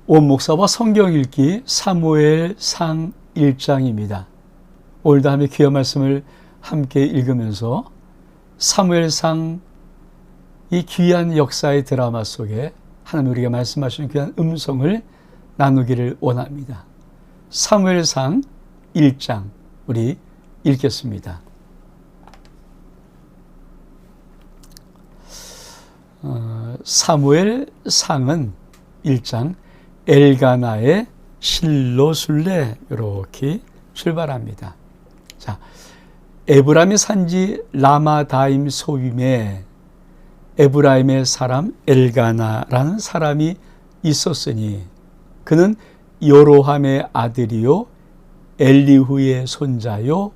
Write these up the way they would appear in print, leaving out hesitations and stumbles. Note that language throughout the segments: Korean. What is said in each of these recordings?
온 목사와 성경 읽기 사무엘상 1장입니다. 오늘도 함께 귀한 말씀을 함께 읽으면서 사무엘상 이 귀한 역사의 드라마 속에 하나님 우리가 말씀하시는 귀한 음성을 나누기를 원합니다. 사무엘상 1장 우리 읽겠습니다. 사무엘상은 1장 엘가나의 실로술래 이렇게 출발합니다. 자, 에브라임의 산지 라마다임 소임에 에브라임의 사람 엘가나라는 사람이 있었으니 그는 여로함의 아들이요 엘리후의 손자요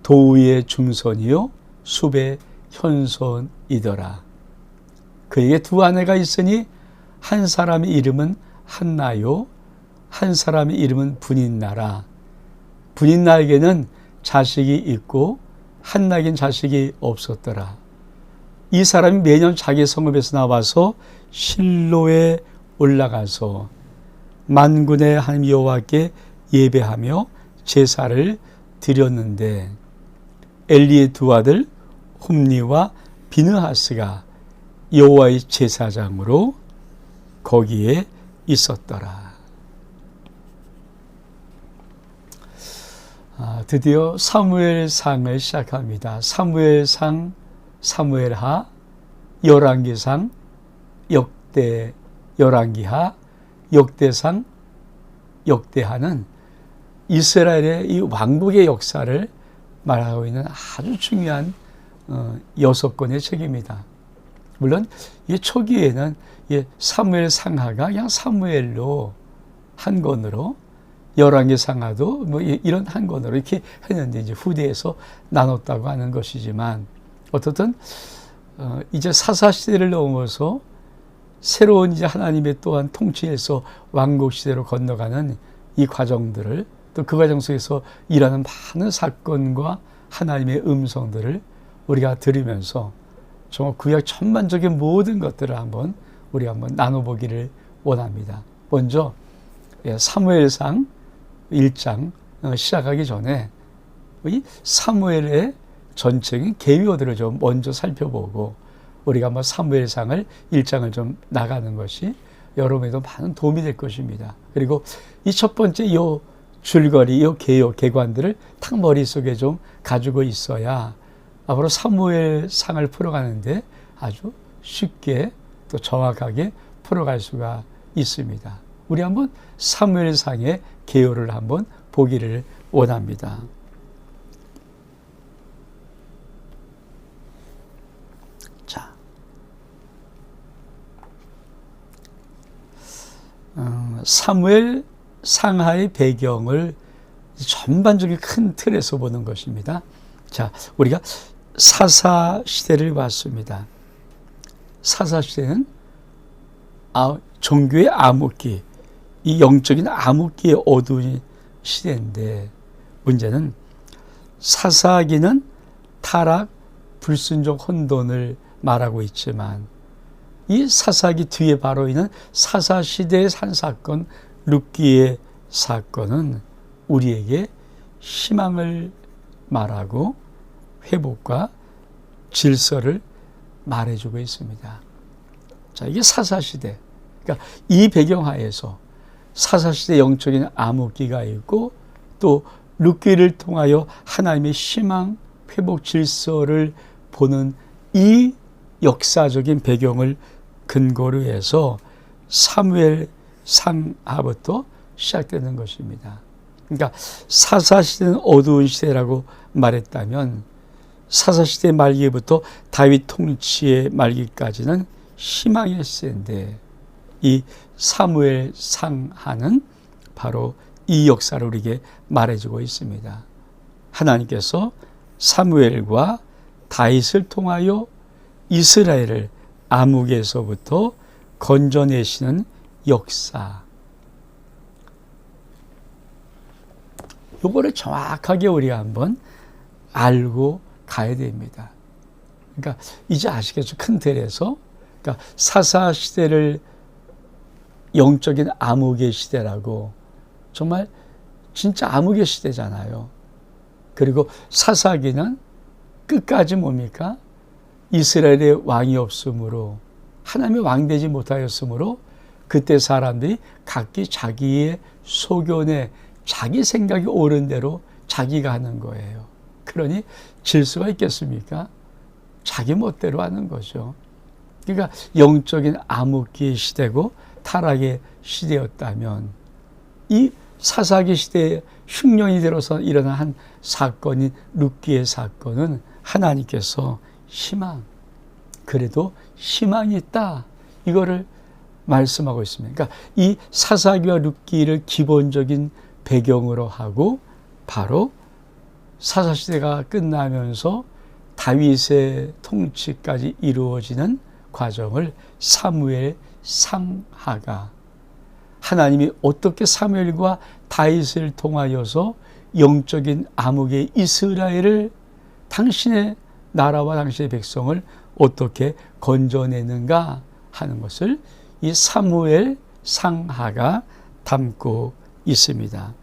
도우의 중손이요 숲의 현손이더라. 그에게 두 아내가 있으니 한 사람의 이름은 한나요 한 사람의 이름은 분인나라. 분인나에게는 자식이 있고 한나에겐 자식이 없었더라. 이 사람이 매년 자기 성읍에서 나와서 실로에 올라가서 만군의 하나님 여호와께 예배하며 제사를 드렸는데 엘리의 두 아들 홈니와 비느하스가 여호와의 제사장으로 거기에 있었더라. 드디어 사무엘상을 시작합니다. 사무엘상, 사무엘하, 열왕기상, 열왕기하, 역대상, 역대하는 이스라엘의 이 왕국의 역사를 말하고 있는 아주 중요한 6권의 책입니다. 물론 이 초기에는 사무엘상하가 그냥 사무엘로 한 권으로 열왕기상하도 뭐 이런 한 권으로 이렇게 했는데 이제 후대에서 나눴다고 하는 것이지만 어떻든 이제 사사시대를 넘어서 새로운 이제 하나님의 또한 통치에서 왕국시대로 건너가는 이 과정들을 또 그 과정 속에서 일하는 많은 사건과 하나님의 음성들을 우리가 들으면서 정말 구약 천만적인 모든 것들을 우리 한번 나눠보기를 원합니다. 먼저 사무엘상 1장 시작하기 전에 이 사무엘의 전체적인 개요들을 좀 먼저 살펴보고 우리가 한번 사무엘상을 1장을 좀 나가는 것이 여러분에도 많은 도움이 될 것입니다. 그리고 이 첫 번째 요 줄거리, 요 개요, 개관들을 탁 머릿속에 좀 가지고 있어야 앞으로 사무엘상을 풀어가는데 아주 쉽게 또 정확하게 풀어갈 수가 있습니다. 우리 한번 사무엘상의 개요를 한번 보기를 원합니다. 자, 사무엘 상하의 배경을 전반적인 큰 틀에서 보는 것입니다. 자, 우리가 사사시대를 봤습니다. 사사시대는 종교의 암흑기, 이 영적인 암흑기의 어두운 시대인데 문제는 사사기는 타락, 불순종, 혼돈을 말하고 있지만 이 사사기 뒤에 바로 있는 사사시대의 한 사건, 룻기의 사건은 우리에게 희망을 말하고 회복과 질서를 말해주고 있습니다. 자, 이게 사사시대. 그러니까 이 배경하에서 사사시대 영적인 암흑기가 있고 또 룻기를 통하여 하나님의 희망, 회복 질서를 보는 이 역사적인 배경을 근거로 해서 사무엘 상하부터 시작되는 것입니다. 그러니까 사사시대는 어두운 시대라고 말했다면 사사시대 말기부터 다윗 통치의 말기까지는 희망의 시대인데 이 사무엘 상하는 바로 이 역사를 우리에게 말해주고 있습니다. 하나님께서 사무엘과 다윗을 통하여 이스라엘을 암흑에서부터 건져내시는 역사. 요거를 정확하게 우리가 한번 알고 가야 됩니다. 그러니까 이제 아시겠죠? 큰 틀에서. 그러니까 사사시대를 영적인 암흑의 시대라고, 정말 진짜 암흑의 시대잖아요. 그리고 사사기는 끝까지 뭡니까? 이스라엘의 왕이 없으므로, 하나님의 왕 되지 못하였으므로 그때 사람들이 각기 자기의 소견에 자기 생각이 옳은 대로 자기가 하는 거예요. 그러니 질서가 있겠습니까? 자기 멋대로 하는 거죠. 그러니까 영적인 암흑기의 시대고 타락의 시대였다면, 이 사사기 시대에 흉년이 들어서 일어난 한 사건인 룻기의 사건은 하나님께서 희망, 그래도 희망이 있다, 이거를 말씀하고 있습니다. 그러니까 이 사사기와 룻기를 기본적인 배경으로 하고, 바로 사사시대가 끝나면서 다윗의 통치까지 이루어지는 과정을 사무엘 상하가, 하나님이 어떻게 사무엘과 다윗을 통하여서 영적인 암흑의 이스라엘을, 당신의 나라와 당신의 백성을 어떻게 건져내는가 하는 것을 이 사무엘 상하가 담고 있습니다.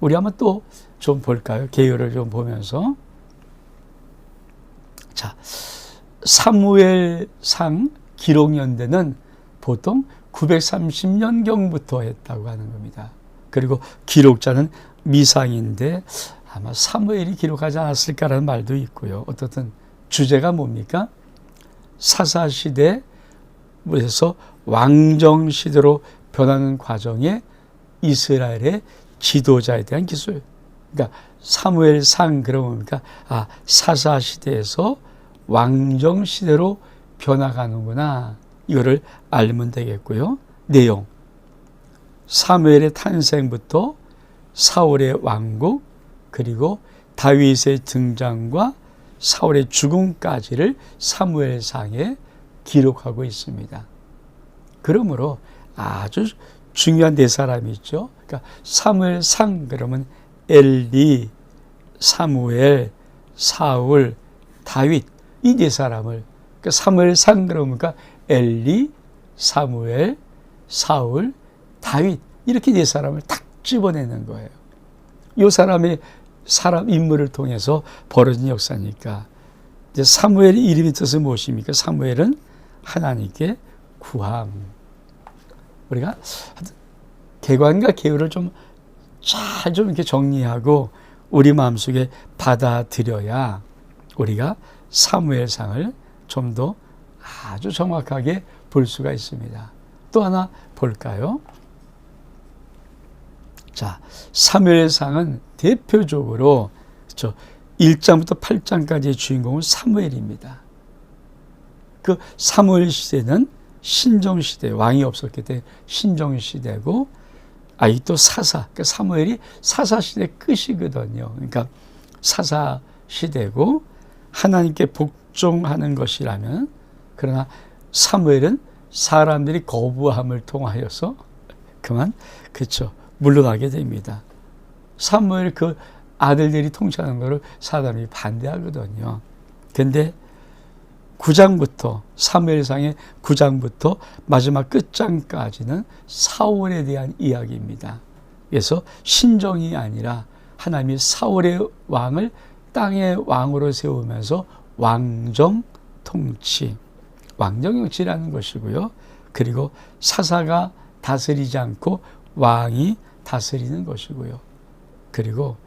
우리 한번 또 좀 볼까요? 개요를 좀 보면서. 자, 사무엘상 기록 연대는 보통 930년경부터 했다고 하는 겁니다. 그리고 기록자는 미상인데 아마 사무엘이 기록하지 않았을까라는 말도 있고요. 어떻든 주제가 뭡니까? 사사시대에서 왕정시대로 변하는 과정에 이스라엘의 지도자에 대한 기술. 그러니까 사무엘상, 그러니까 사사시대에서 왕정시대로 변화가는구나, 이거를 알면 되겠고요. 내용, 사무엘의 탄생부터 사울의 왕국, 그리고 다윗의 등장과 사울의 죽음까지를 사무엘상에 기록하고 있습니다. 그러므로 아주 중요한 네 사람이 있죠. 그러니까 사무엘상 그러면 엘리, 사무엘, 사울, 다윗, 이 네 사람을, 그러니까 사무엘상 그러니까 엘리, 사무엘, 사울, 다윗, 이렇게 네 사람을 딱 집어내는 거예요. 이 사람의 인물을 통해서 벌어진 역사니까. 이제 사무엘의 이름이 뜻은 무엇입니까? 사무엘은 하나님께 구함. 우리가 개관과 개요를 좀 잘 이렇게 정리하고 우리 마음속에 받아들여야 우리가 사무엘상을 좀 더 아주 정확하게 볼 수가 있습니다. 또 하나 볼까요? 자, 사무엘상은 대표적으로, 그렇죠, 1장부터 8장까지의 주인공은 사무엘입니다. 그 사무엘 시대는 신정시대, 왕이 없었기 때문에 신정시대고, 이 또 사사, 그러니까 사무엘이 사사시대 끝이거든요. 그러니까 사사시대고 하나님께 복종하는 것이라면, 그러나 사무엘은 사람들이 거부함을 통하여서 그만, 그렇죠, 물러나게 됩니다. 사무엘 그 아들들이 통치하는 것을 사람이 반대하거든요. 그런데 9장부터, 사무엘상의 9장부터 마지막 끝장까지는 사울에 대한 이야기입니다. 그래서 신정이 아니라 하나님이 사울의 왕을 땅의 왕으로 세우면서 왕정 통치, 왕정 정치라는 것이고요. 그리고 사사가 다스리지 않고 왕이 다스리는 것이고요. 그리고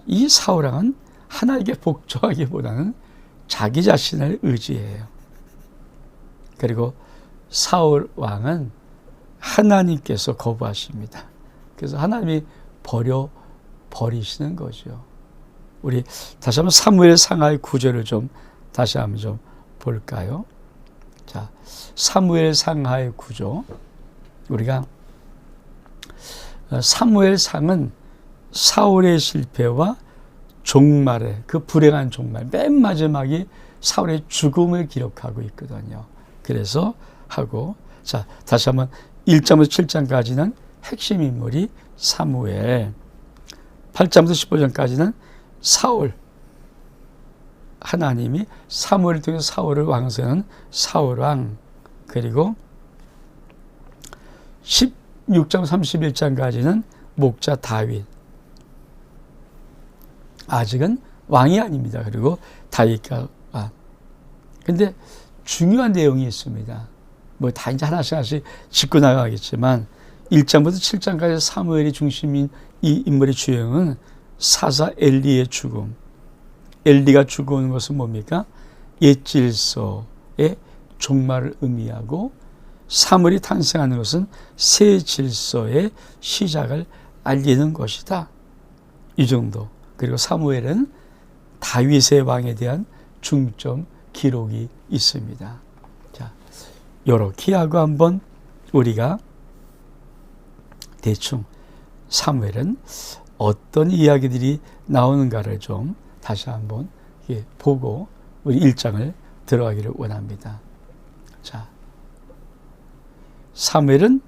이 사울왕은 하나님께 복종하기보다는 자기 자신을 의지해요. 그리고 사울 왕은 하나님께서 거부하십니다. 그래서 하나님이 버리시는 거죠. 우리 다시 한번 사무엘 상하의 구절을 좀 다시 한번 좀 볼까요? 자, 사무엘 상하의 구조. 우리가 사무엘 상은 사울의 실패와 종말의 그 불행한 종말, 맨 마지막이 사울의 죽음을 기록하고 있거든요. 그래서 하고, 자, 다시 한번 1장부터 7장까지는 핵심 인물이 사무엘, 8장부터 15장까지는 사울, 하나님이 사무엘을 통해서 사울을 왕세하는 사울왕, 그리고 16장 31장까지는 목자 다윗. 아직은 왕이 아닙니다. 그리고 다윗과 왕. 근데 중요한 내용이 있습니다. 뭐 다 이제 하나씩 짚고 나가겠지만 1장부터 7장까지 사무엘이 중심인 이 인물의 주역은 사사 엘리의 죽음. 엘리가 죽어오는 것은 뭡니까? 옛 질서의 종말을 의미하고 사무엘이 탄생하는 것은 새 질서의 시작을 알리는 것이다. 이 정도. 그리고 사무엘은 다윗의 왕에 대한 중점 기록이 있습니다. 자, 요렇게 하고 한번 우리가 대충 사무엘은 어떤 이야기들이 나오는가를 좀 다시 한번 보고 우리 1장을 들어가기를 원합니다. 자, 사무엘은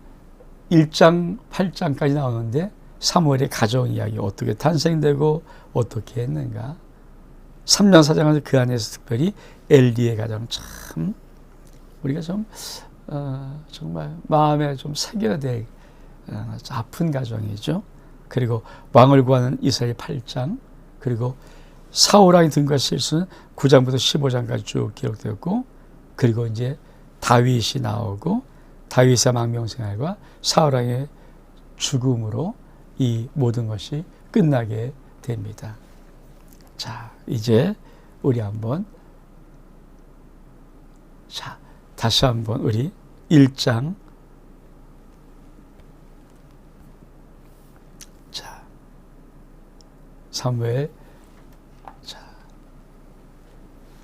1장, 8장까지 나오는데 사무엘의 가정 이야기 어떻게 탄생되고 어떻게 했는가. 3장, 4장에서 그 안에서 특별히 엘리의 가정 참 우리가 좀 정말 마음에 좀 새겨야 될 아픈 가정이죠. 그리고 왕을 구하는 이스라엘 8장, 그리고 사울왕의 등과 실수는 9장부터 15장까지 쭉 기록되었고, 그리고 이제 다윗이 나오고 다윗의 망명생활과 사울왕의 죽음으로 이 모든 것이 끝나게 됩니다. 자, 이제 우리 한번 다시 한번 우리 1장 사무엘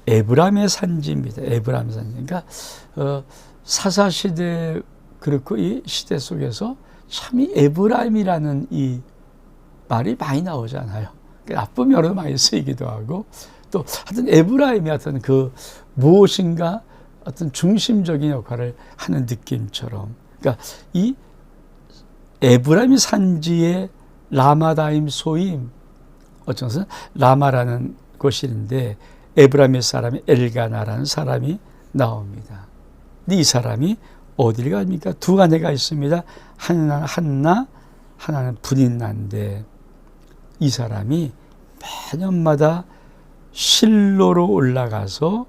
에브라임의 산지입니다. 에브라임의 산지. 그러니까 사사 시대 그렇고 이 시대 속에서 참 이 에브라임이라는 이 말이 많이 나오잖아요. 나쁜 면으로 많이 쓰이기도 하고 또 하여튼 에브라임이 하여튼 그 무엇인가 어떤 중심적인 역할을 하는 느낌처럼. 그러니까 이 에브라임 산지의 라마다임 소임 어떤 것은 라마라는 곳인데 에브라임의 사람이 엘가나라는 사람이 나옵니다. 근데 이 사람이 어디를 갑니까? 두 아내가 있습니다. 하나는 한나, 하나는 분인나인데 이 사람이 매년마다 실로로 올라가서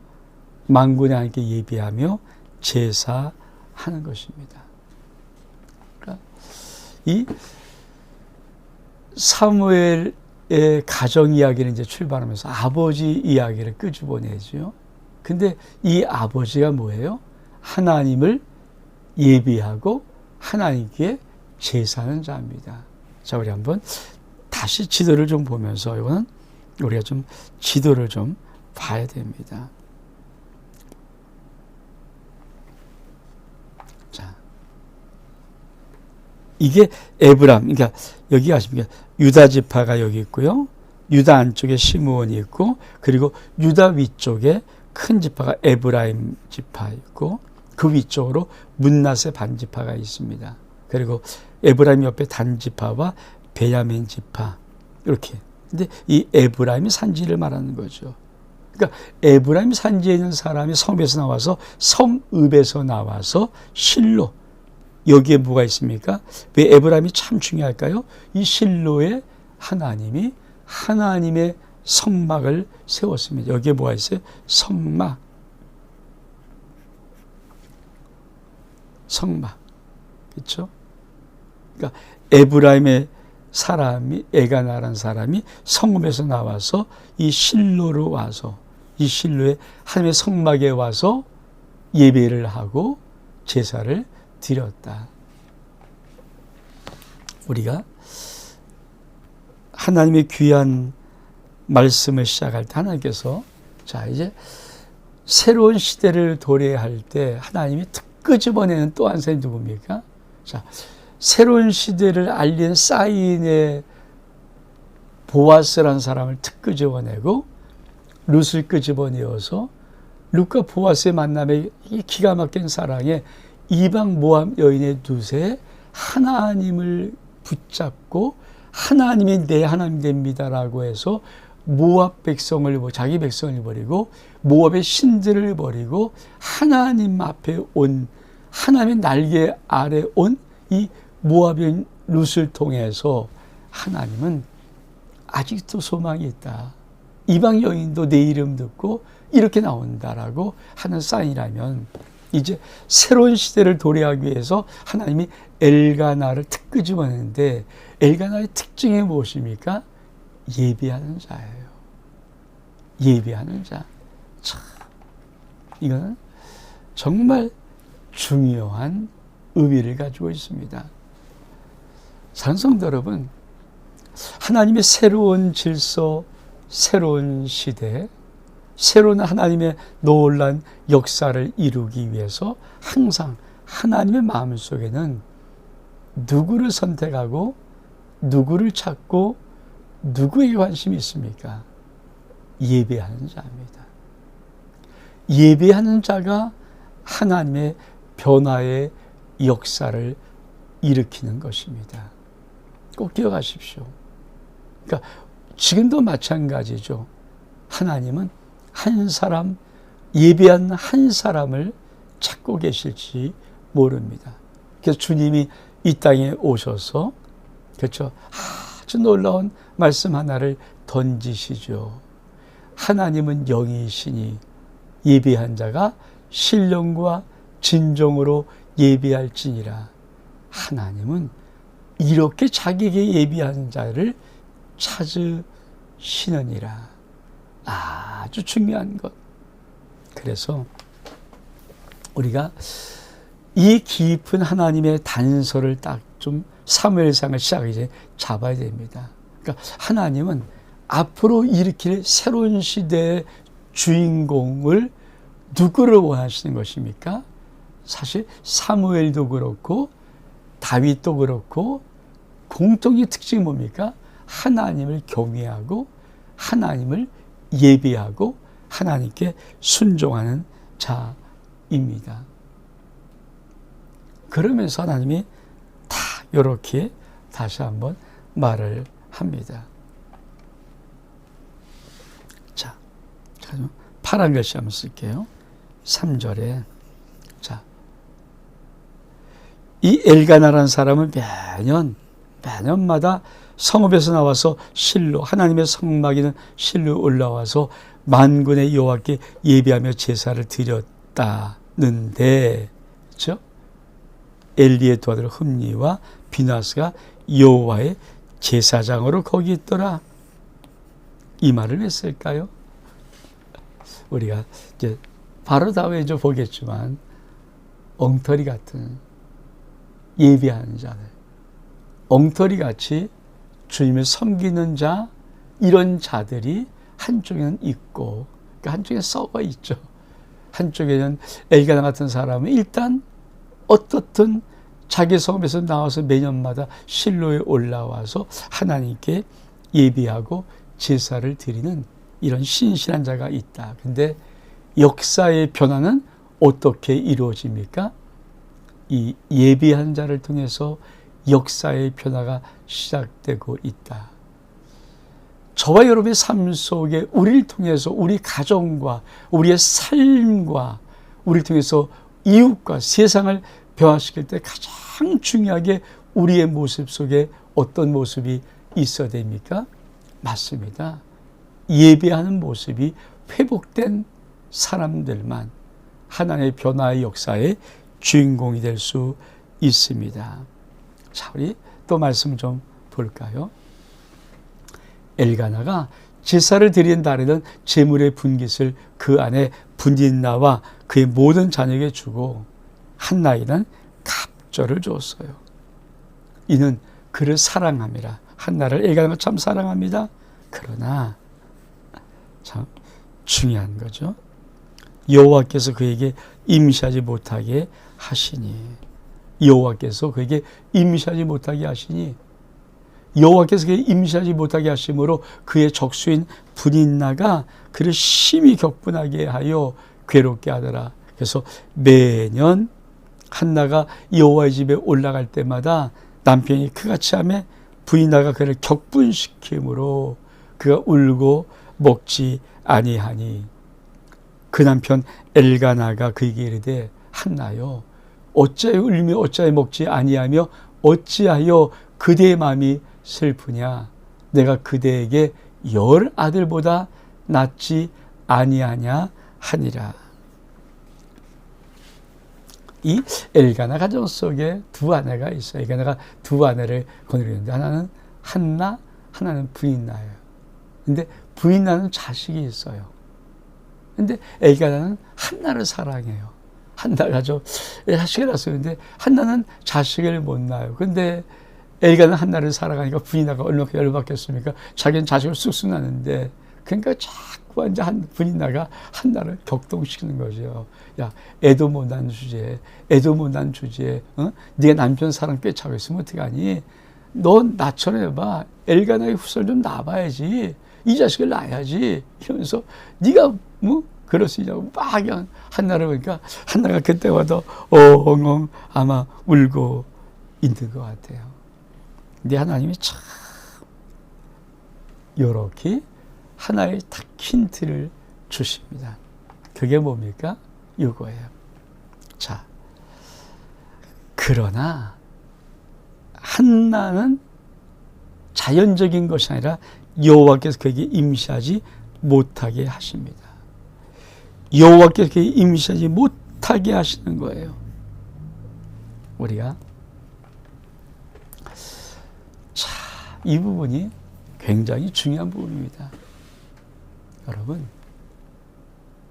만군의 하나님께 예비하며 제사하는 것입니다. 그러니까 이 사무엘의 가정 이야기를 이제 출발하면서 아버지 이야기를 끄집어내죠. 근데 이 아버지가 뭐예요? 하나님을 예비하고 하나님께 제사하는 자입니다. 자, 우리 한번 다시 지도를 좀 보면서 이거는 우리가 좀 지도를 좀 봐야 됩니다. 자, 이게 에브람, 그러니까 여기 아십니까? 유다 지파가 여기 있고요. 유다 안쪽에 시므온이 있고, 그리고 유다 위쪽에 큰 지파가 에브라임 지파 있고, 그 위쪽으로 문낫의 반 지파가 있습니다. 그리고 에브라임 옆에 단 지파와 베냐민 지파 이렇게. 근데 이 에브라임이 산지를 말하는 거죠. 그러니까 에브라임 산지에 있는 사람이 성읍에서 나와서 성읍에서 나와서 실로. 여기에 뭐가 있습니까? 왜 에브라임이 참 중요할까요? 이 실로에 하나님이 하나님의 성막을 세웠습니다. 여기에 뭐가 있어요? 성막. 성막. 그렇죠? 그러니까 에브라임의 사람이, 에가나라는 사람이 성읍에서 나와서 이 실로로 와서, 이 실로에 하나님의 성막에 와서 예배를 하고 제사를 드렸다. 우리가 하나님의 귀한 말씀을 시작할 때 하나님께서 자, 이제 새로운 시대를 도래할 때 하나님이 끄집어내는 또 한 사람이 누굽니까? 자, 새로운 시대를 알리는 사인의 보아스라는 사람을 특 끄집어내고 룻을 끄집어내어서 룻과 보아스의 만남에 기가 막힌 사랑에 이방 모함 여인의 룻에 하나님을 붙잡고 하나님이 내 하나님 됩니다라고 해서 모압 백성을, 자기 백성을 버리고 모압의 신들을 버리고 하나님 앞에 온, 하나님의 날개 아래 온 이 모압인 룻을 통해서 하나님은 아직도 소망이 있다. 이방 여인도 내 이름 듣고 이렇게 나온다라고 하는 사인이라면 이제 새로운 시대를 도래하기 위해서 하나님이 엘가나를 특히 집어냈는데 엘가나의 특징이 무엇입니까? 예비하는 자예요. 예비하는 자. 참, 이거는 정말 중요한 의미를 가지고 있습니다. 사랑하는 성도 여러분, 하나님의 새로운 질서, 새로운 시대, 새로운 하나님의 놀라운 역사를 이루기 위해서 항상 하나님의 마음속에는 누구를 선택하고 누구를 찾고 누구에게 관심이 있습니까? 예배하는 자입니다. 예배하는 자가 하나님의 변화의 역사를 일으키는 것입니다. 꼭 기억하십시오. 그러니까 지금도 마찬가지죠. 하나님은 한 사람, 예배한 한 사람을 찾고 계실지 모릅니다. 그래서 주님이 이 땅에 오셔서 그렇죠. 아주 놀라운 말씀 하나를 던지시죠. 하나님은 영이시니 예배한 자가 신령과 진정으로 예배할지니라. 하나님은 이렇게 자기에게 예배한 자를 찾으시느니라. 아주 중요한 것. 그래서 우리가 이 깊은 하나님의 단서를 딱 좀 사무엘상을 시작하기 전에 잡아야 됩니다. 그러니까 하나님은 앞으로 일으킬 새로운 시대의 주인공을 누구를 원하시는 것입니까? 사실 사무엘도 그렇고 다윗도 그렇고 공통의 특징이 뭡니까? 하나님을 경외하고 하나님을 예배하고 하나님께 순종하는 자입니다. 그러면서 하나님이 다 이렇게 다시 한번 말을 합니다. 자, 파란 글씨 한번 쓸게요. 3절에 자, 이 엘가나라는 사람은 매년마다 성읍에서 나와서 실로 하나님의 성막이는 실로 올라와서 만군의 여호와께 예배하며 제사를 드렸다는데, 그렇죠? 엘리의 두 아들 흠니와 비나스가 여호와의 제사장으로 거기 있더라. 이 말을 했을까요? 우리가 이제 바로 다음에 좀 보겠지만 엉터리 같은 예배하는 자들, 엉터리 같이 주님을 섬기는 자, 이런 자들이 한쪽에는 있고, 그러니까 한쪽에 썩어 있죠. 한쪽에는 엘가나 같은 사람은 일단 어떻든 자기 성읍에서 나와서 매년마다 실로에 올라와서 하나님께 예배하고 제사를 드리는 이런 신실한 자가 있다. 근데 역사의 변화는 어떻게 이루어집니까? 이 예배한 자를 통해서 역사의 변화가 시작되고 있다. 저와 여러분의 삶 속에 우리를 통해서 우리 가정과 우리의 삶과 우리를 통해서 이웃과 세상을 변화시킬 때 가장 중요하게 우리의 모습 속에 어떤 모습이 있어야 됩니까? 맞습니다. 예배하는 모습이 회복된 사람들만 하나님의 변화의 역사의 주인공이 될 수 있습니다. 자, 우리 또 말씀 좀 볼까요? 엘가나가 제사를 드리는 날에는 제물의 분깃을 그 안에 분깃나와 그의 모든 자녀에게 주고 한나이는 갑절을 줬어요. 이는 그를 사랑함이라. 한나를 엘가나가 참 사랑합니다. 그러나 참 중요한 거죠. 여호와께서 그에게 임시하지 못하게 하시니, 여호와께서 그에게 임시하지 못하게 하시니, 여호와께서 그에게 임시하지 못하게 하심으로 그의 적수인 분인나가 그를 심히 격분하게 하여 괴롭게 하더라. 그래서 매년 한나가 여호와의 집에 올라갈 때마다 남편이 그같이 하며 분인나가 그를 격분시키므로 그가 울고 먹지 아니하니, 그 남편 엘가나가 그에게 이르되 한나여 어찌하여 울며 어찌하여 먹지 아니하며 어찌하여 그대의 마음이 슬프냐? 내가 그대에게 10 아들보다 낫지 아니하냐 하니라. 이 엘가나 가정 속에 두 아내가 있어요. 엘가나가 두 아내를 거느리고 있는데 하나는 한나, 하나는 부인나예요. 근데 부인나는 자식이 있어요. 근데 엘가나는 한나를 사랑해요. 한나가 자식을 낳았었는데 한나는 자식을 못 낳아요. 근데 엘가나는 한나를 사랑하니까 부인나가 얼마나 열받겠습니까? 자기는 자식을 쑥쑥 낳는데 그러니까 자꾸 이제 부인나가 한나를 격동시키는 거죠. 야, 애도 못 낳은 주제에, 애도 못 낳은 주제에, 네가 남편 사랑 꿰차고 있으면 어떡하니? 너 나처럼 해봐. 엘가나의 후손을 좀 낳아봐야지. 이 자식을 낳아야지. 이러면서 네가 뭐 그럴 수 있냐고 막 그냥 한나를 보니까 한나가 그때마다 엉엉 아마 울고 있는 것 같아요. 근데 하나님이 참 이렇게 하나의 딱 힌트를 주십니다. 그게 뭡니까? 이거예요. 자, 그러나 한나는 자연적인 것이 아니라 여호와께서 그에게 임시하지 못하게 하십니다. 여호와께서 그에게 임시하지 못하게 하시는 거예요. 우리가 자, 이 부분이 굉장히 중요한 부분입니다. 여러분,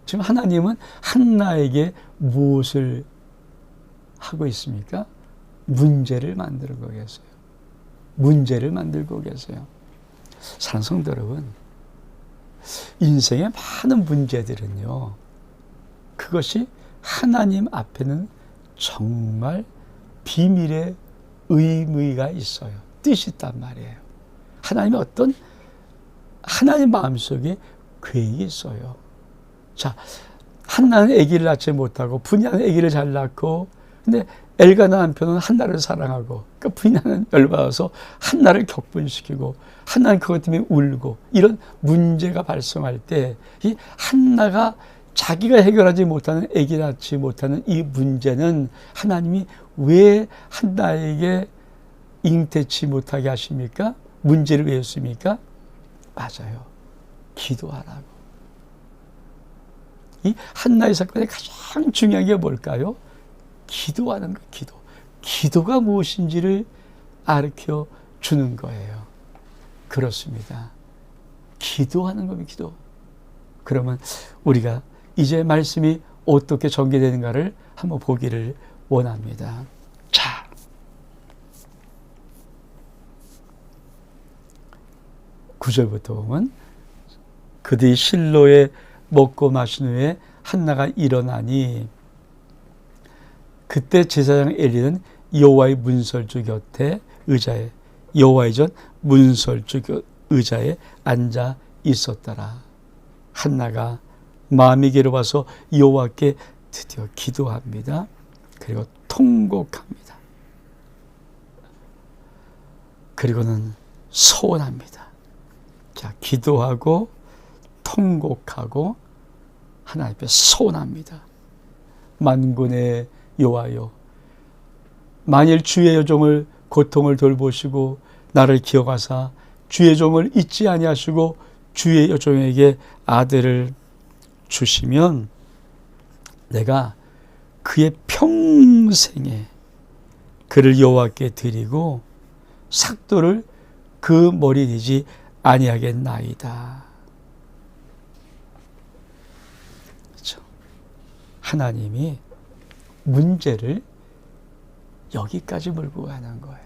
지금 하나님은 한나에게 무엇을 하고 있습니까? 문제를 만들고 계세요. 문제를 만들고 계세요. 사랑하는 성도 여러분, 인생의 많은 문제들은요, 그것이 하나님 앞에는 정말 비밀의 의미가 있어요. 뜻이 있단 말이에요. 하나님의 어떤 하나님 마음속에 계획이 있어요. 자, 한나는 아기를 낳지 못하고 부인나는 아기를 잘 낳고, 근데 엘가나 남편은 한나를 사랑하고, 그러니까 부인나는 열받아서 한나를 격분시키고, 한나는 그것 때문에 울고, 이런 문제가 발생할 때 이 한나가 자기가 해결하지 못하는, 아기 낳지 못하는 이 문제는 하나님이 왜 한나에게 잉태치 못하게 하십니까? 문제를 왜 했습니까? 맞아요. 기도하라고. 이 한나의 사건의 가장 중요한 게 뭘까요? 기도하는 거, 기도. 기도가 무엇인지를 가르쳐 주는 거예요. 그렇습니다. 기도하는 겁니다, 기도. 그러면 우리가 이제 말씀이 어떻게 전개되는가를 한번 보기를 원합니다. 자, 9절부터 보면 그들이 실로에 먹고 마신 후에 한나가 일어나니 그때 제사장 엘리는 여호와의 문설주 곁에 의자에 여호와의 전 문설주 의자에 앉아 있었더라. 한나가 마음이 괴로워서 여호와께 드디어 기도합니다. 그리고 통곡합니다. 그리고는 소원합니다. 자, 기도하고 통곡하고 하나님 앞에 소원합니다. 만군의 여호와여, 만일 주의 여종을 고통을 돌보시고 나를 기억하사 주의 종을 잊지 아니하시고 주의 여종에게 아들을 주시면 내가 그의 평생에 그를 여호와께 드리고 삭도를 그 머리 뒤지 아니하겠나이다. 그렇죠? 하나님이 문제를 여기까지 몰고 가는 거예요.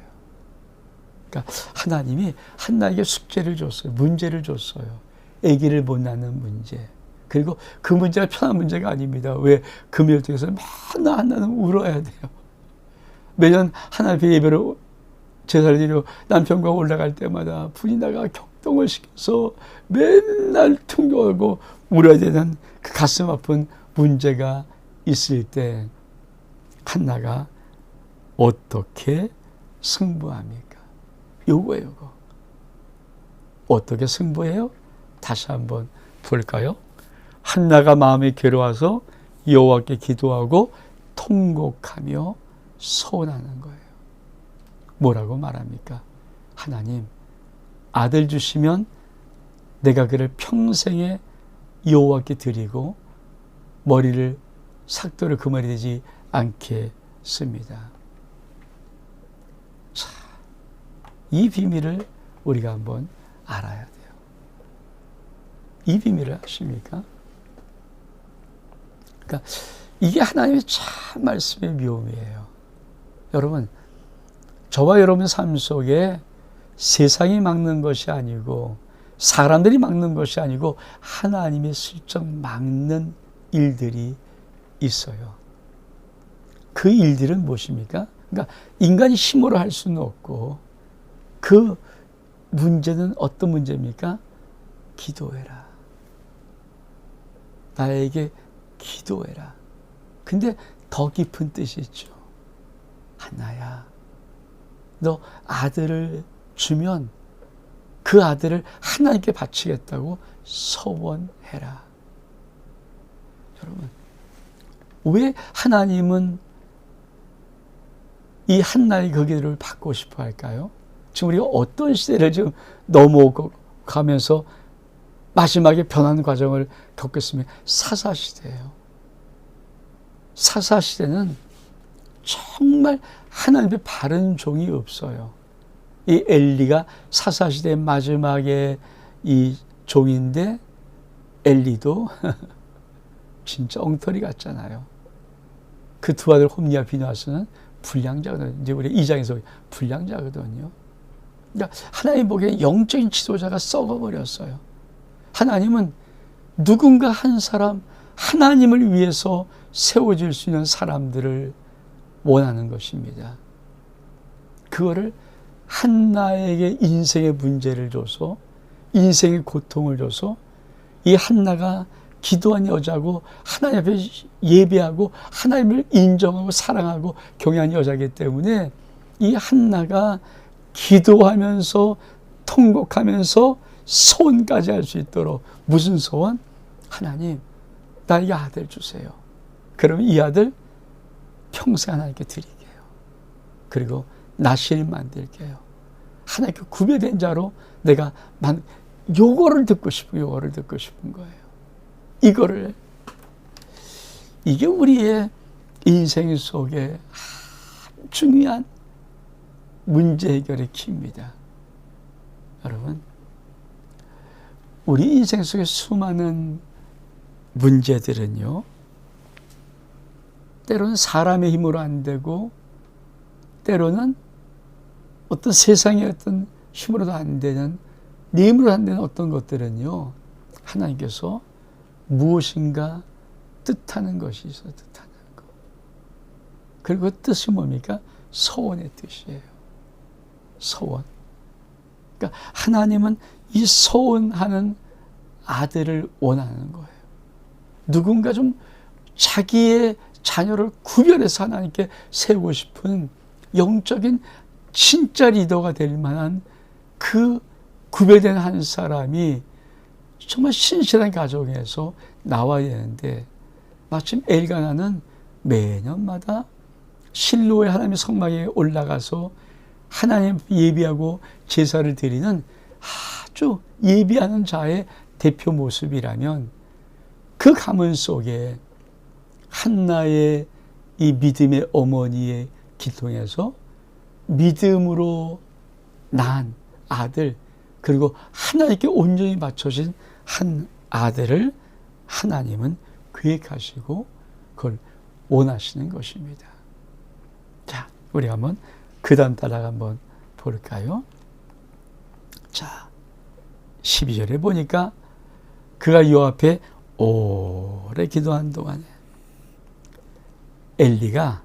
그러니까 하나님이 한나에게 숙제를 줬어요. 문제를 줬어요. 아기를 못 낳는 문제. 그리고 그 문제가 편한 문제가 아닙니다. 왜? 금요일 통해서 맨날 한나는 울어야 돼요. 매년 하나님 앞에 예배를 제사를 드리고 남편과 올라갈 때마다 부인나가 격동을 시켜서 맨날 통곡하고 울어야 되는 그 가슴 아픈 문제가 있을 때 한나가 어떻게 승부합니까? 요거예요, 요거. 어떻게 승부해요? 다시 한번 볼까요? 한나가 마음이 괴로워서 여호와께 기도하고 통곡하며 소원하는 거예요. 뭐라고 말합니까? 하나님, 아들 주시면 내가 그를 평생에 여호와께 드리고 머리를 삭도를 그 머리 되지 않겠습니다. 자, 이 비밀을 우리가 한번 알아야 돼요. 이 비밀을 아십니까? 그러니까 이게 하나님의 참 말씀의 묘미예요. 여러분, 저와 여러분 삶 속에 세상이 막는 것이 아니고 사람들이 막는 것이 아니고 하나님이 슬쩍 막는 일들이 있어요. 그 일들은 무엇입니까? 그러니까 인간이 힘으로 할 수는 없고 그 문제는 어떤 문제입니까? 기도해라. 나에게 기도해라. 근데 더 깊은 뜻이 있죠. 하나야, 너 아들을 주면 그 아들을 하나님께 바치겠다고 서원해라. 여러분, 왜 하나님은 이 한나의 그 기도를 받고 싶어 할까요? 지금 우리가 어떤 시대를 지금 넘어오고 가면서 마지막에 변화하는 과정을 겪고 있습니다. 사사시대예요. 사사시대는 정말 하나님의 바른 종이 없어요. 이 엘리가 사사시대의 마지막에 이 종인데 엘리도 진짜 엉터리 같잖아요. 그 두 아들 홈리와 비누아스는 불량자거든요. 이제 우리 2장에서 불량자거든요. 그러니까 하나님 보기에 영적인 지도자가 썩어버렸어요. 하나님은 누군가 한 사람, 하나님을 위해서 세워질 수 있는 사람들을 원하는 것입니다. 그거를 한나에게 인생의 문제를 줘서 인생의 고통을 줘서 이 한나가 기도한 여자고 하나님 앞에 예배하고 하나님을 인정하고 사랑하고 경외한 여자이기 때문에 이 한나가 기도하면서 통곡하면서 소원까지 할 수 있도록 무슨 소원? 하나님, 나에게 아들 주세요. 그러면 이 아들 평생 하나님께 드릴게요. 그리고 나 신임 만들게요. 하나님께 구별된 자로 내가 요거를 듣고 싶은 거예요. 이게 우리의 인생 속에 중요한 문제 해결의 키입니다. 여러분, 우리 인생 속에 수많은 문제들은요, 때로는 사람의 힘으로 안 되고, 때로는 어떤 세상의 어떤 힘으로도 안 되는, 내 힘으로 안 되는 어떤 것들은요, 하나님께서 무엇인가 뜻하는 것이 있어요. 뜻하는 것. 그리고 그 뜻이 뭡니까? 소원의 뜻이에요. 소원. 그러니까 하나님은 이 소원하는 아들을 원하는 거예요. 누군가 좀 자기의 자녀를 구별해서 하나님께 세우고 싶은 영적인 진짜 리더가 될 만한 그 구별된 한 사람이 정말 신실한 가정에서 나와야 되는데, 마침 엘가나는 매년마다 실로의 하나님의 성막에 올라가서 하나님 예비하고 제사를 드리는 아주 예비하는 자의 대표 모습이라면, 그 가문 속에 한나의 이 믿음의 어머니의 기통에서 믿음으로 낳은 아들, 그리고 하나님께 온전히 맞춰진 한 아들을 하나님은 계획하시고 그걸 원하시는 것입니다. 자, 우리 한번 그 다음 따라가 한번 볼까요? 자, 12절에 보니까 그가 요 앞에 오래 기도한 동안에 엘리가,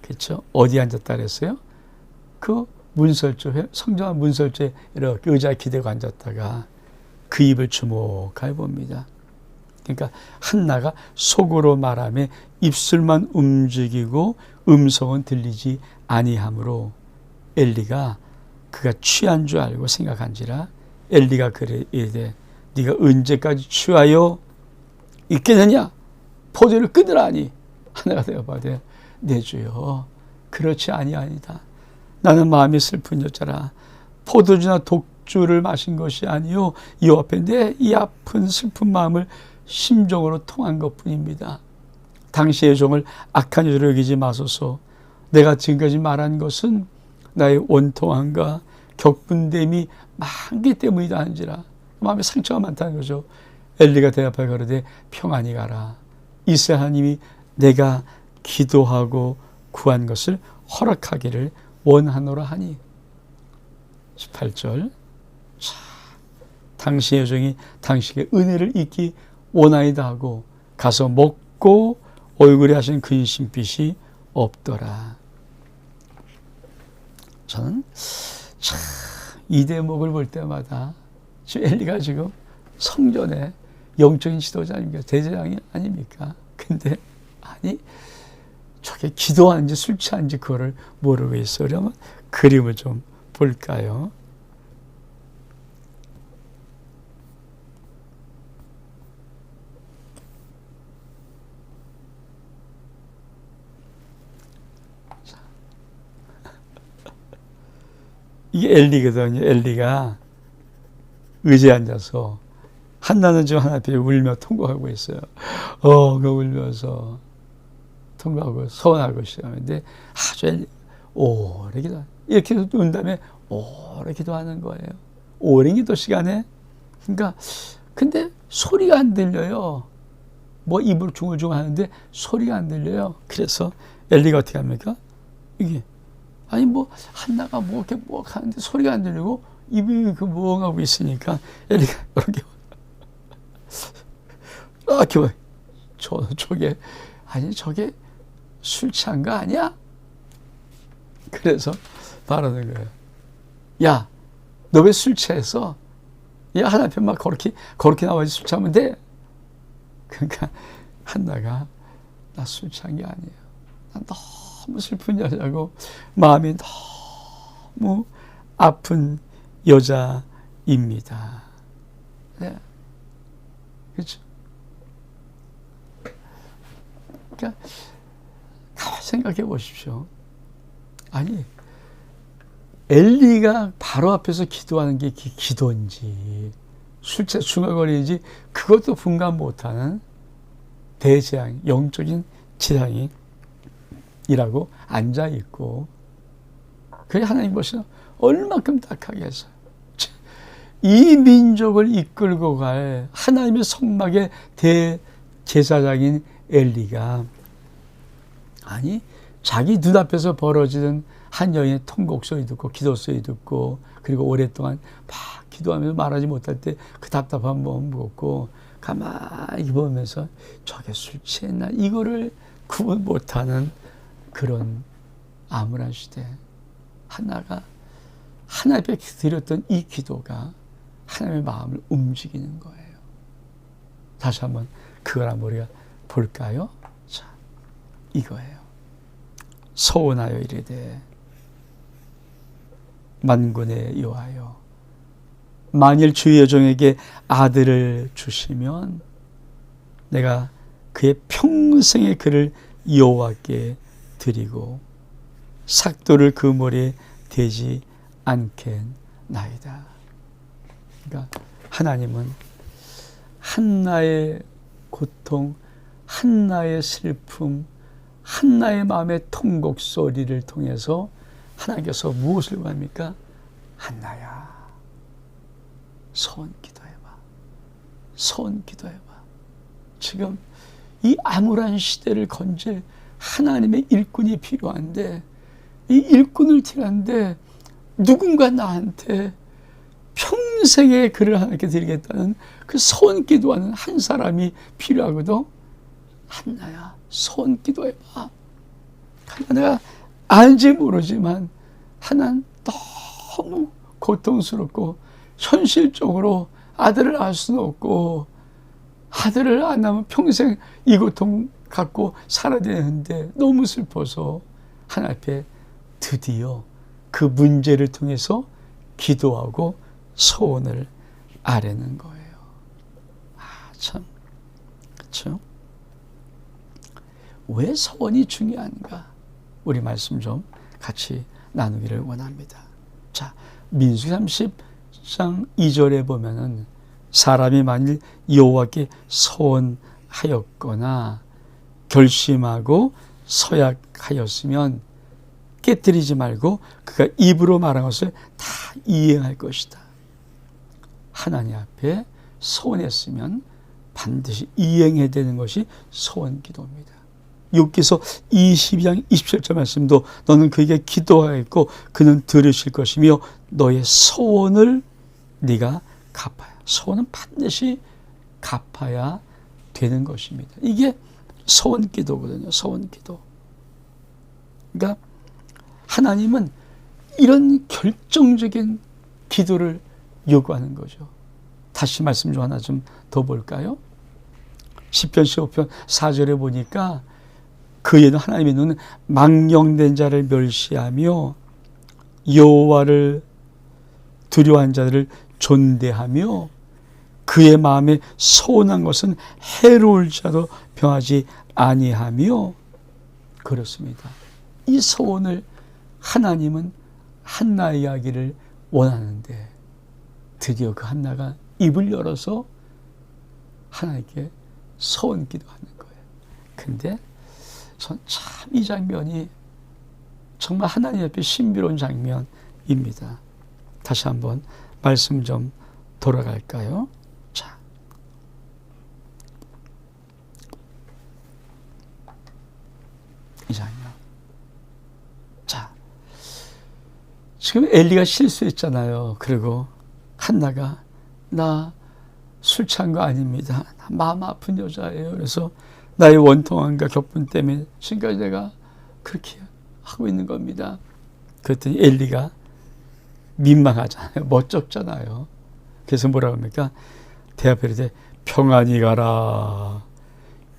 그렇죠? 어디 앉았다 그랬어요? 그 문설주에, 성전한 문설주에 이렇게 의자에 기대고 앉았다가 그 입을 주목해 봅니다. 그러니까 한나가 속으로 말하며 입술만 움직이고 음성은 들리지 아니하므로 엘리가 그가 취한 줄 알고 생각한지라. 엘리가 그래 이르되 네가 언제까지 취하여 있겠느냐? 포도를 끊으라니. 하나가 되어봐되 내 주여, 그렇지 아니하니이다. 나는 마음이 슬픈 여자라. 포도주나 독주를 마신 것이 아니요 이 앞에 내 이 아픈 슬픈 마음을 심정으로 통한 것뿐입니다. 당시의 종을 악한 여자로 여기지 마소서. 내가 지금까지 말한 것은 나의 원통함과 격분됨이 많기 때문이다 한지라. 마음에 상처가 많다는 거죠. 엘리가 대답하여 가로되 평안히 가라. 이세 하나님이 내가 기도하고 구한 것을 허락하기를 원하노라 하니. 18절. 자, 당신의 여종이 당신에게 은혜를 잊기 원하이다 하고 가서 먹고 얼굴에 하신 근심빛이 없더라. 저는 참 이 대목을 볼 때마다 지금 엘리가 지금 성전의 영적인 지도자 아닙니까? 대제장이 아닙니까? 근데 아니 저게 기도하는지 술 취한지 그거를 모르고 있어. 그러면 그림을 좀 볼까요? 이게 엘리거든요. 엘리가 의자에 앉아서 한나는 지금 하나님 앞에 울며 통곡하고 있어요. 그 울면서 통곡하고 서원하고 시작하는데 아주 엘리 오래 기도 이렇게 운 다음에 오래 기도하는 거예요. 오랜 기도 시간에. 그러니까 근데 소리가 안 들려요. 뭐 입을 중얼중얼 하는데 소리가 안 들려요. 그래서 엘리가 어떻게 합니까? 이게 아니 뭐 한나가 뭐 이렇게 뭐 하는데 소리가 안 들리고 입이 그 멍하고 있으니까 엘리가 이렇게 저게 아니 저게 술 취한 거 아니야? 그래서 말하는 거예요. 야, 너 왜 술 취했어? 야, 하나 앞에 막 그렇게 나와서 술 취하면 돼. 그러니까 한나가 나 술 취한 게 아니에요. 난 너무 슬픈 여자고 마음이 너무 아픈 여자입니다. 네. 그렇죠? 그러니까 가만히 생각해 보십시오. 아니 엘리가 바로 앞에서 기도하는 게 기도인지 술취 중얼거리는지 그것도 분간 못하는 대재앙, 영적인 재앙이 이라고 앉아있고, 그게 하나님 보시면 얼마큼 딱하겠어요. 이 민족을 이끌고 갈 하나님의 성막의 대제사장인 엘리가 아니 자기 눈앞에서 벌어지는 한 여인의 통곡 소리 듣고 기도 소리 듣고 그리고 오랫동안 막 기도하면서 말하지 못할 때 그 답답한 마음 먹고 가만히 보면서 저게 술 취했나 이거를 구분 못하는 그런 암울한 시대. 하나가 하나님 앞에 드렸던 이 기도가 하나님의 마음을 움직이는 거예요. 다시 한번 그걸 한번 우리가 볼까요? 자, 이거예요. 서원하여 이르되 만군의 여호와여, 만일 주의 여종에게 아들을 주시면 내가 그의 평생의 그를 여호와께 드리고 삭도를 그 머리에 대지 않겠나이다. 그러니까 하나님은 한나의 고통, 한나의 슬픔, 한나의 마음의 통곡 소리를 통해서 하나님께서 무엇을 구합니까? 한나야, 소원 기도해봐. 소원 기도해봐. 지금 이 암울한 시대를 건질 하나님의 일꾼이 필요한데, 이 일꾼을 필요한데 누군가 나한테 평생의 글을 하나님께 드리겠다는 그 소원 기도하는 한 사람이 필요하거든. 한나야, 소원 기도해봐. 내가 알지 모르지만 하나는 너무 고통스럽고 현실적으로 아들을 낳을 수는 없고 아들을 안 낳으면 평생 이 고통 갖고 살아야 되는데 너무 슬퍼서 하나님 앞에 드디어 그 문제를 통해서 기도하고 소원을 아뢰는 거예요. 참, 그렇죠? 왜 소원이 중요한가? 우리 말씀 좀 같이 나누기를 원합니다. 자, 민수기 30장 2절에 보면은 사람이 만일 여호와께 소원하였거나 결심하고 서약하였으면 깨뜨리지 말고 그가 입으로 말한 것을 다 이행할 것이다. 하나님 앞에 소원했으면 반드시 이행해야 되는 것이 소원 기도입니다. 욥기서 22장 27절 말씀도 너는 그에게 기도하였고 그는 들으실 것이며 너의 소원을 네가 갚아야, 소원은 반드시 갚아야 되는 것입니다. 이게 소원 기도거든요. 소원 기도. 그러니까 하나님은 이런 결정적인 기도를 요구하는 거죠. 다시 말씀 좀 하나 좀 더 볼까요? 시편 15편 4절에 보니까 그의 하나님의 눈은 망령된 자를 멸시하며 여호와를 두려워한 자들을 존대하며 그의 마음에 소원한 것은 해로울 자도 병하지 아니하며 그렇습니다. 이 소원을 하나님은 한나의 이야기를 원하는데 드디어 그 한나가 입을 열어서 하나님께 소원 기도하는 거예요. 근데 전 참 이 장면이 정말 하나님 앞에 신비로운 장면입니다. 다시 한번 말씀 좀 돌아갈까요? 자, 이 장면. 자, 지금 엘리가 실수했잖아요. 그리고 한나가 나 술 취한 거 아닙니다. 나 마음 아픈 여자예요. 그래서 나의 원통함과 격분 때문에 지금까지 내가 그렇게 하고 있는 겁니다. 그랬더니 엘리가 민망하잖아요. 멋쩍잖아요. 그래서 뭐라고 합니까? 대답해 이르되 평안히 가라.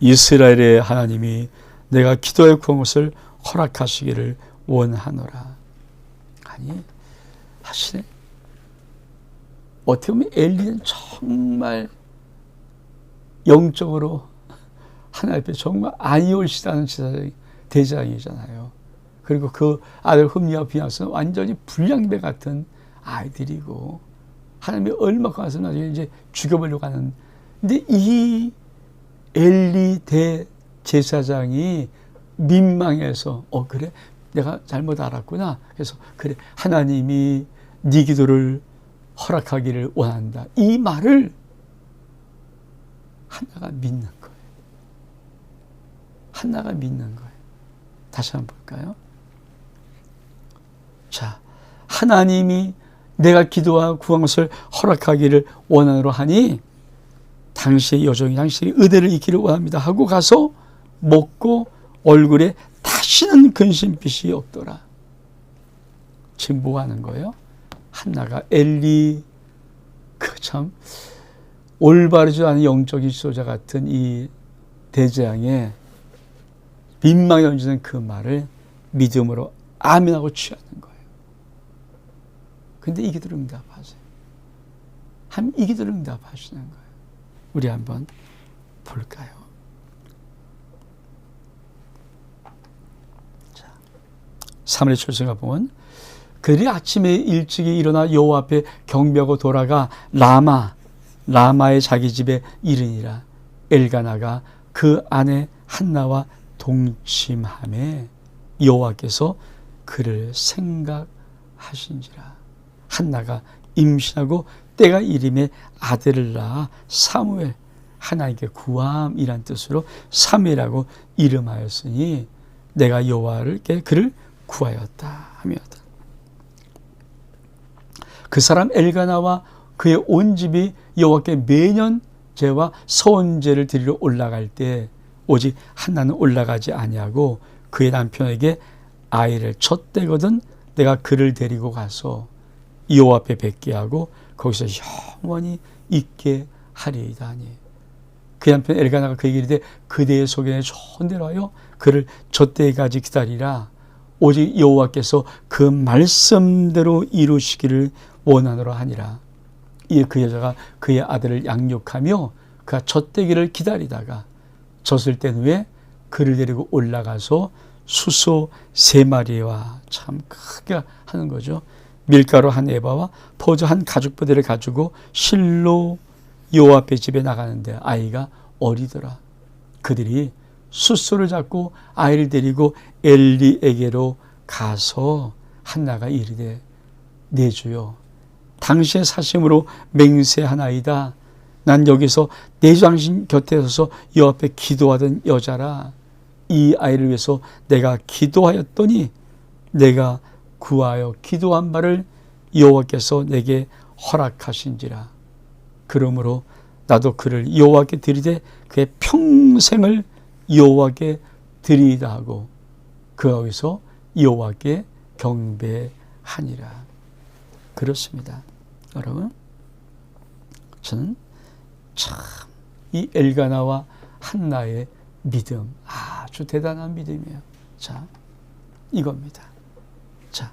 이스라엘의 하나님이 내가 기도에 구한 것을 허락하시기를 원하노라. 아니, 하시네. 어떻게 보면 엘리는 정말 영적으로 하나님 앞에 정말 아니올시다는 대장이잖아요. 그리고 그 아들 흠리와 비나스는 완전히 불량배 같은 아이들이고 하나님이 얼마큼 와서 나중에 이제 죽여보려고 하는. 근데 이 엘리 대제사장이 민망해서 그래 내가 잘못 알았구나. 그래서 그래 하나님이 네 기도를 허락하기를 원한다. 이 말을 한나가 믿는 거예요. 한나가 믿는 거예요. 다시 한번 볼까요? 자, 하나님이 내가 기도하고 구한 것을 허락하기를 원하노라 하니 당시의 여종이 당시의 의대를 잊기를 원합니다 하고 가서 먹고 얼굴에 다시는 근심빛이 없더라. 지금 뭐 하는 거예요? 한나가 엘리 그 참 올바르지 않은 영적인 지도자 같은 이 대재앙에 민망히 던지는 그 말을 믿음으로 아멘하고 취하는 거예요. 근데 이 기도를 응답하세요. 이 기도를 응답하시는 거예요. 우리 한번 볼까요? 자, 3월의 출세가 보면 그들이 아침에 일찍이 일어나 여호와 앞에 경배하고 돌아가 라마의 자기 집에 이르니라. 엘가나가 그 아내 한나와 동침하매 여호와께서 그를 생각하신지라. 한나가 임신하고 때가 이름에 아들을 낳아 사무엘, 하나님께 구함이란 뜻으로 사무엘이라고 이름하였으니 내가 여호와께 그를 구하였다 하며다. 그 사람 엘가나와 그의 온 집이 여호와께 매년 제와 서원제를 드리러 올라갈 때 오직 한나는 올라가지 아니하고 그의 남편에게 아이를 쳤대거든 내가 그를 데리고 가서 여호와 앞에 뵙게 하고 거기서 영원히 있게 하리이다 하니 그 남편 엘가나가 그에게 이르되 그대의 소견에 좋은 대로 하여 그를 저때까지 기다리라. 오직 여호와께서 그 말씀대로 이루시기를 원하노라 하니라. 이에 그 여자가 그의 아들을 양육하며 그가 젖되기를 기다리다가 젖을 뗀 후에 그를 데리고 올라가서 수소 3마리와 참 크게 하는 거죠. 밀가루 한 에바와 포도 한 가죽부대를 가지고 실로 여호와의 집에 나가는데 아이가 어리더라. 그들이 숫소를 잡고 아이를 데리고 엘리에게로 가서 한나가 이르되 내 주여 당신의 사심으로 맹세하나이다. 난 여기서 내 주 당신 곁에 서서 여호와 앞에 기도하던 여자라. 이 아이를 위해서 내가 기도하였더니 내가 구하여 기도한 바를 여호와께서 내게 허락하신지라. 그러므로 나도 그를 여호와께 드리되 그의 평생을 여호와께 드리이다 하고 거기서 여호와께 경배하니라. 그렇습니다. 여러분, 저는 참 이 엘가나와 한나의 믿음, 아주 대단한 믿음이에요. 자, 이겁니다. 자,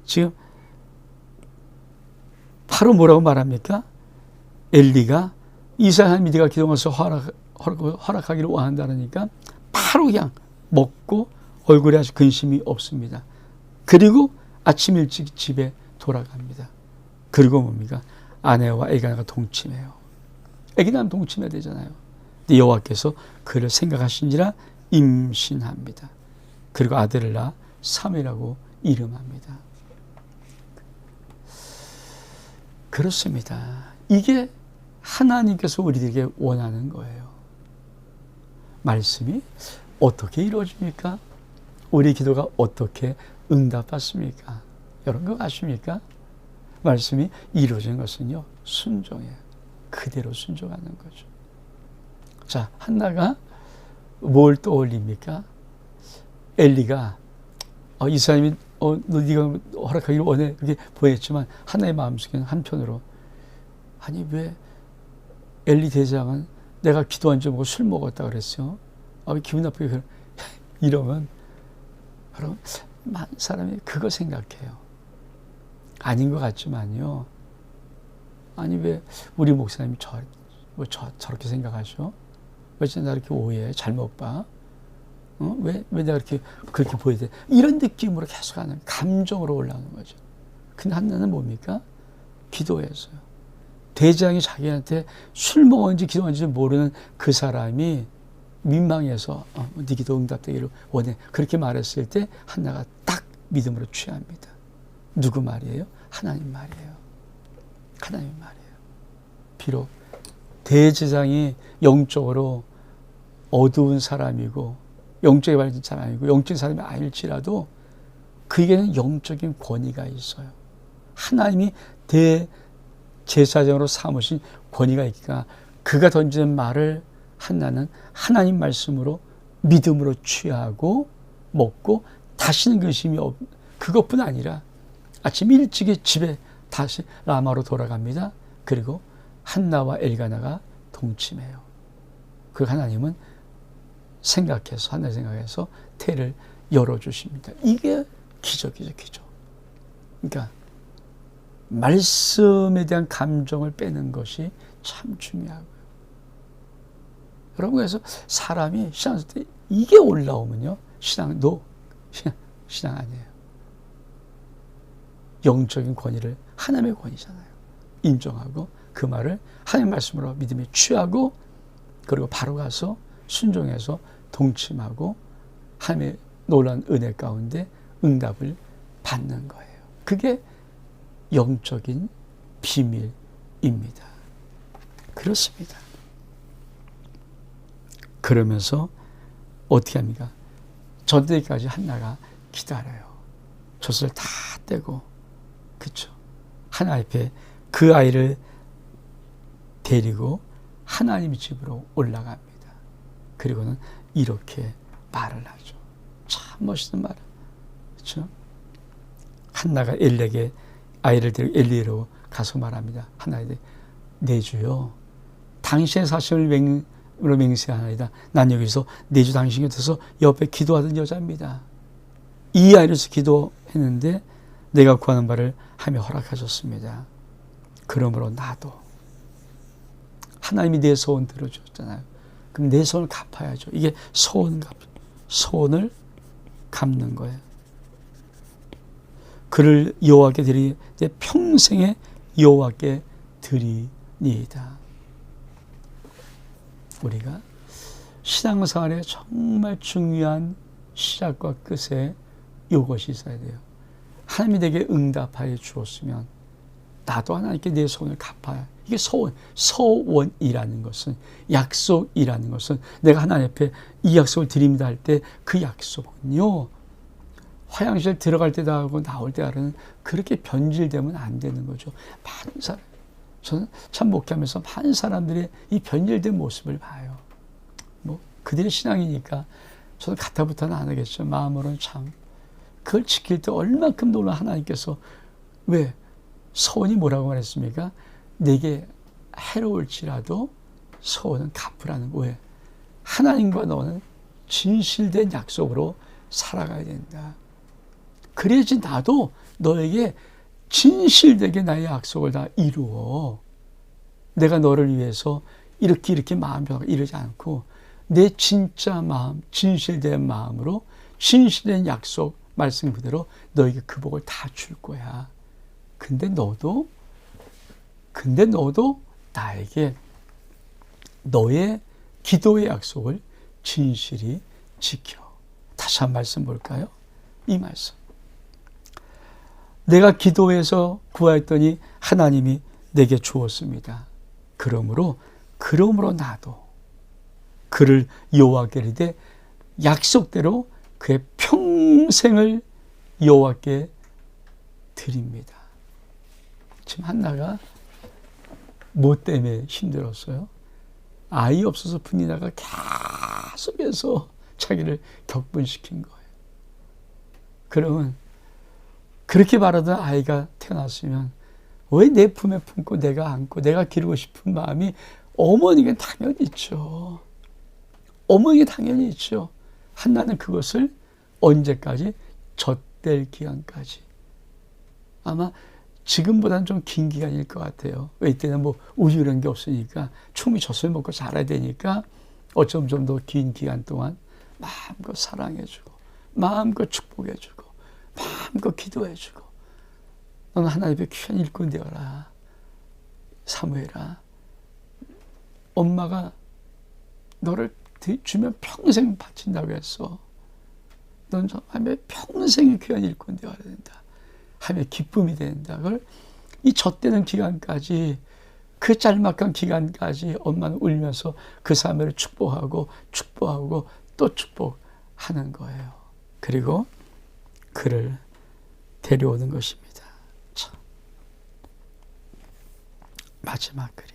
지금 바로 뭐라고 말합니까? 엘리가 이스라엘 미디가 기도하면서 허락하기를 원한다니까 바로 그냥 먹고 얼굴에 아주 근심이 없습니다. 그리고 아침 일찍 집에 돌아갑니다. 그리고 뭡니까? 아내와 애기나가 동침해요. 애기나면 동침해야 되잖아요. 근데 여호와께서 그를 생각하신지라 임신합니다. 그리고 아들을 낳아 사무엘이라고 이름합니다. 그렇습니다. 이게 하나님께서 우리들에게 원하는 거예요. 말씀이 어떻게 이루어집니까? 우리 기도가 어떻게 응답받습니까? 여러분 그거 아십니까? 말씀이 이루어진 것은요, 순종이에요. 그대로 순종하는 거죠. 자, 한나가 뭘 떠올립니까? 엘리가 이 사람이 너 네가 허락하기를 원해 그렇게 보였지만 한나의 마음속에는 한편으로 아니 왜 엘리 대장은 내가 기도한 줄 모르고 술 먹었다 그랬어요. 왜 기분 나쁘게 이러면 여러분 많은 사람이 그거 생각해요. 아닌 것 같지만요. 아니 왜 우리 목사님이 저렇게 생각하셔? 왜 나 이렇게 오해해? 잘못 봐? 왜 내가 그렇게 보여야 돼? 이런 느낌으로 계속 하는, 감정으로 올라오는 거죠. 근데 한나는 뭡니까? 기도했어요. 대장이 자기한테 술 먹었는지 기도했는지 모르는 그 사람이 민망해서 네 기도 응답되기를 원해. 그렇게 말했을 때 한나가 딱 믿음으로 취합니다. 누구 말이에요? 하나님 말이에요. 하나님 말이에요. 비록 대제사장이 영적으로 어두운 사람이고 영적에 밝은 사람이고 영적인 사람이 아닐지라도 그에게는 영적인 권위가 있어요. 하나님이 대제사장으로 삼으신 권위가 있으니까 그가 던지는 말을 한나는 하나님 말씀으로 믿음으로 취하고 먹고 다시는 근심이 그것뿐 아니라 아침 일찍이 집에 다시 라마로 돌아갑니다. 그리고 한나와 엘가나가 동침해요. 그 하나님은 하나님 생각해서 태를 열어주십니다. 이게 기적이죠, 기적. 그러니까 말씀에 대한 감정을 빼는 것이 참 중요하고요. 여러분, 그래서 사람이 신앙할 때 이게 올라오면요, 신앙 아니에요. 영적인 권위를 하나님의 권위잖아요. 인정하고 그 말을 하나님의 말씀으로 믿음에 취하고 그리고 바로 가서 순종해서 동침하고 하나님의 놀라운 은혜 가운데 응답을 받는 거예요. 그게 영적인 비밀입니다. 그렇습니다. 그러면서 어떻게 합니까? 저때까지 한나가 기다려요. 젖을 다 떼고, 그렇죠? 하나 앞에 그 아이를 데리고 하나님의 집으로 올라갑니다. 그리고는 이렇게 말을 하죠. 참 멋있는 말. 그렇죠? 한나가 엘리에게 아이를 데리고 엘리로 가서 말합니다. 하나에게 내 주여 당신의 사심을 맹세하나이다. 난 여기서 내 주 당신 곁에서 옆에 기도하던 여자입니다. 이 아이를 위해서 기도했는데 내가 구하는 바를 하며 허락하셨습니다. 그러므로 나도 하나님이 내 소원 들어줬잖아요. 그럼 내 소원을 갚아야죠. 이게 소원을 갚는 거예요. 그를 여호와께 드리니 내 평생에 여호와께 드리니이다. 우리가 신앙생활에 정말 중요한 시작과 끝에 이것이 있어야 돼요. 하나님이 내게 응답하여 주었으면 나도 하나님께 내 소원을 갚아야. 이게 서원이라는 것은, 약속이라는 것은, 내가 하나님 앞에 이 약속을 드립니다 할 때 그 약속은요, 화장실 들어갈 때도 하고 나올 때 하는 그렇게 변질되면 안 되는 거죠. 많은 사람, 저는 참 목회하면서 많은 사람들이 이 변질된 모습을 봐요. 뭐 그들의 신앙이니까 저도 가타부타는 안 하겠죠. 마음으로는 참 그걸 지킬 때 얼만큼 놀라. 하나님께서 왜 서원이 뭐라고 말했습니까? 내게 해로울지라도 서원은 갚으라는 거예요. 하나님과 너는 진실된 약속으로 살아가야 된다. 그래야지 나도 너에게 진실되게 나의 약속을 다 이루어. 내가 너를 위해서 이렇게 마음 변하고 이러지 않고 내 진짜 마음, 진실된 마음으로 진실된 약속 말씀 그대로 너에게 그 복을 다 줄 거야. 근데 너도 나에게 너의 기도의 약속을 진실히 지켜. 다시 한 말씀 볼까요? 이 말씀. 내가 기도해서 구하였더니 하나님이 내게 주었습니다. 그러므로 나도 그를 여호와께 드리되 약속대로 그의 평생을 여호와께 드립니다. 지금 한나가 뭐 때문에 힘들었어요? 아이 없어서 분이나가 계속해서 자기를 격분시킨 거예요. 그러면 그렇게 바라던 아이가 태어났으면 왜 내 품에 품고 내가 안고 내가 기르고 싶은 마음이 어머니가 당연히 있죠. 어머니가 당연히 있죠. 한나는 그것을 언제까지? 젖될 기간까지. 아마 지금보다는 좀 긴 기간일 것 같아요. 왜 이때는 뭐 우유 이런 게 없으니까 충분히 젖을 먹고 자라야 되니까 어쩜 좀 더 긴 기간 동안 마음껏 사랑해주고 마음껏 축복해주고 마음껏 기도해주고 너는 하나님의 귀한 일꾼 되어라. 사무엘아, 엄마가 너를 주면 평생 바친다고 했어. 넌 하나님의 평생의 귀한 일꾼 되어야 된다. 하나님의 기쁨이 된다. 그걸 이 젖되는 기간까지, 그 짤막한 기간까지 엄마는 울면서 그 사무엘을 축복하고 또 축복하는 거예요. 그리고 그를 데려오는 것입니다. 참. 마지막 글이.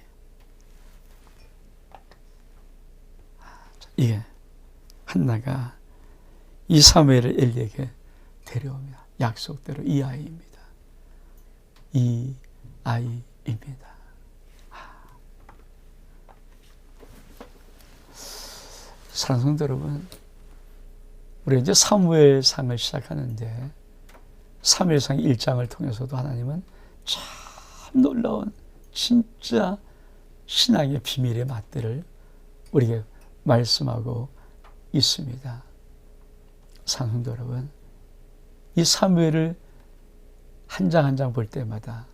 이게 한나가 이 사무엘을 엘리에게 데려옵니다. 약속대로 이 아이입니다. 이 아이입니다. 사랑하는 성도 여러분, 우리 이제 사무엘상을 시작하는데 사무엘상 1장을 통해서도 하나님은 참 놀라운 진짜 신앙의 비밀의 맛들을 우리에게 말씀하고 있습니다. 사랑하는 성도 여러분, 이 사무엘을 한 장 한 장 볼 때마다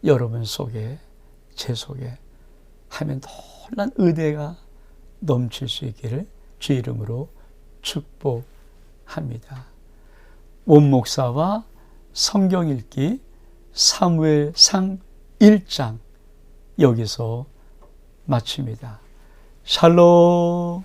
여러분 속에, 제 속에 하면 놀란 은혜가 넘칠 수 있기를 주의 이름으로 축복합니다. 원목사와 성경 읽기 사무엘상 1장 여기서 마칩니다. 샬롬.